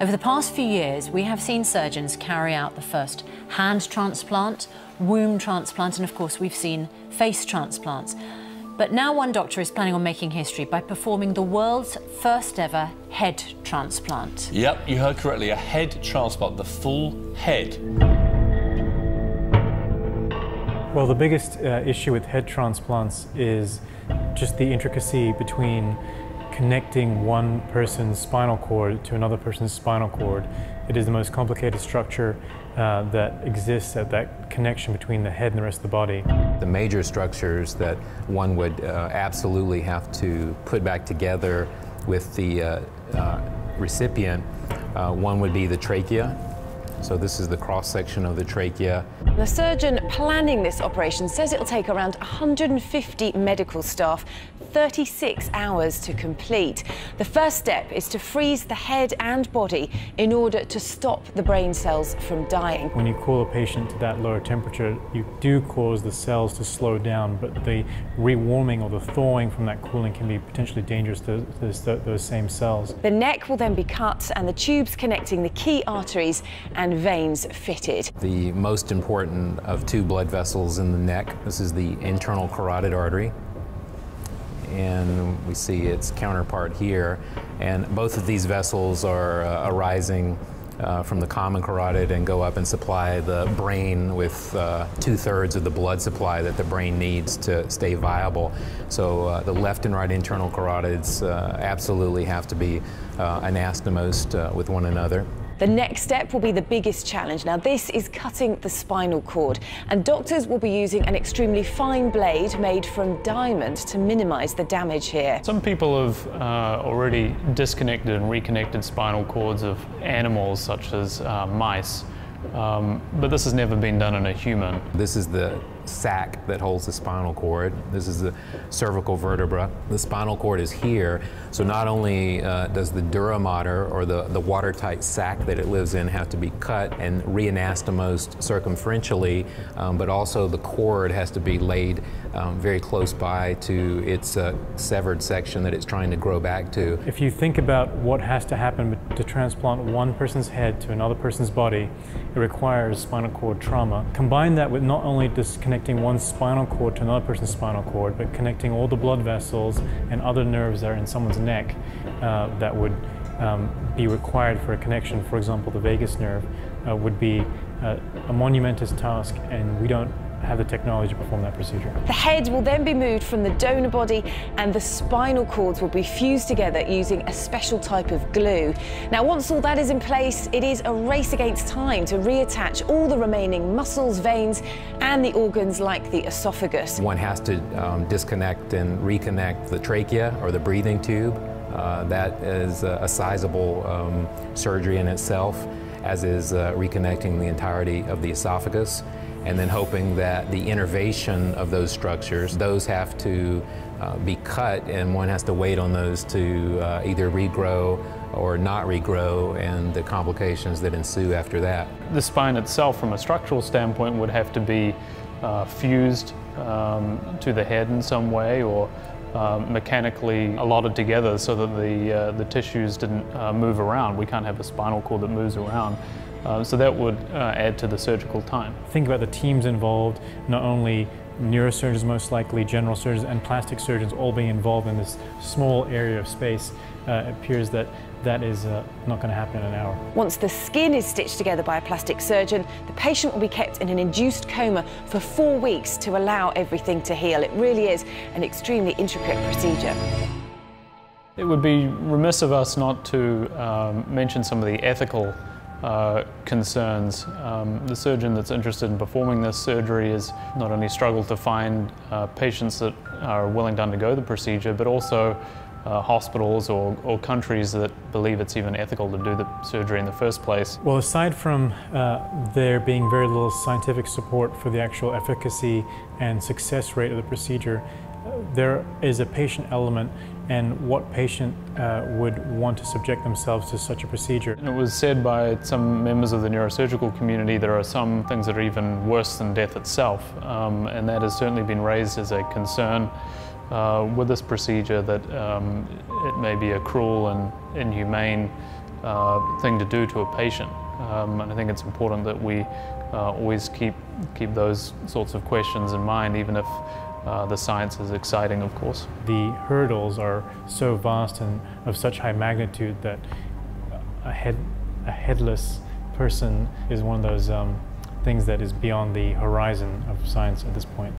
Over the past few years, we have seen surgeons carry out the first hand transplant, womb transplant, and of course we've seen face transplants. But now one doctor is planning on making history by performing the world's first ever head transplant. Yep, you heard correctly, a head transplant, the full head. Well, the biggest issue with head transplants is just the intricacy between connecting one person's spinal cord to another person's spinal cord. It is the most complicated structure that exists at that connection between the head and the rest of the body. The major structures that one would absolutely have to put back together with the recipient, one would be the trachea. So this is the cross-section of the trachea. The surgeon planning this operation says it'll take around 150 medical staff 36 hours to complete. The first step is to freeze the head and body in order to stop the brain cells from dying. When you cool a patient to that lower temperature, you do cause the cells to slow down, but the rewarming or the thawing from that cooling can be potentially dangerous to those same cells. The neck will then be cut and the tubes connecting the key arteries and veins fitted. The most important of two blood vessels in the neck, this is the internal carotid artery, and we see its counterpart here, and both of these vessels are arising from the common carotid and go up and supply the brain with 2/3 of the blood supply that the brain needs to stay viable. So the left and right internal carotids absolutely have to be anastomosed with one another. The next step will be the biggest challenge. Now, this is cutting the spinal cord, and doctors will be using an extremely fine blade made from diamond to minimize the damage here. Some people have already disconnected and reconnected spinal cords of animals such as mice, but this has never been done in a human. This is the sac that holds the spinal cord. This is the cervical vertebra. The spinal cord is here, so not only does the dura mater, or the watertight sac that it lives in, have to be cut and re-anastomosed circumferentially, but also the cord has to be laid very close by to its severed section that it's trying to grow back to. If you think about what has to happen to transplant one person's head to another person's body, it requires spinal cord trauma. Combine that with not only disconnecting one spinal cord to another person's spinal cord, but connecting all the blood vessels and other nerves that are in someone's neck that would be required for a connection. For example, the vagus nerve would be a monumentous task, and we don't have the technology to perform that procedure. The head will then be moved from the donor body, and the spinal cords will be fused together using a special type of glue. Now, once all that is in place, it is a race against time to reattach all the remaining muscles, veins, and the organs like the esophagus. One has to disconnect and reconnect the trachea, or the breathing tube. That is a sizable surgery in itself, as is reconnecting the entirety of the esophagus, and then hoping that the innervation of those structures, those have to be cut, and one has to wait on those to either regrow or not regrow, and the complications that ensue after that. The spine itself, from a structural standpoint, would have to be fused to the head in some way, or mechanically allotted together so that the tissues didn't move around. We can't have a spinal cord that moves around. So that would add to the surgical time. Think about the teams involved, not only neurosurgeons most likely, general surgeons and plastic surgeons all being involved in this small area of space. It appears that that is not going to happen in an hour. Once the skin is stitched together by a plastic surgeon, the patient will be kept in an induced coma for 4 weeks to allow everything to heal. It really is an extremely intricate procedure. It would be remiss of us not to mention some of the ethical concerns. The surgeon that's interested in performing this surgery has not only struggled to find patients that are willing to undergo the procedure, but also hospitals or countries that believe it's even ethical to do the surgery in the first place. Well, aside from there being very little scientific support for the actual efficacy and success rate of the procedure, there is a patient element, and what patient would want to subject themselves to such a procedure. And it was said by some members of the neurosurgical community there are some things that are even worse than death itself, and that has certainly been raised as a concern with this procedure, that it may be a cruel and inhumane thing to do to a patient. And I think it's important that we always keep those sorts of questions in mind, even if the science is exciting, of course. The hurdles are so vast and of such high magnitude that a headless person is one of those things that is beyond the horizon of science at this point.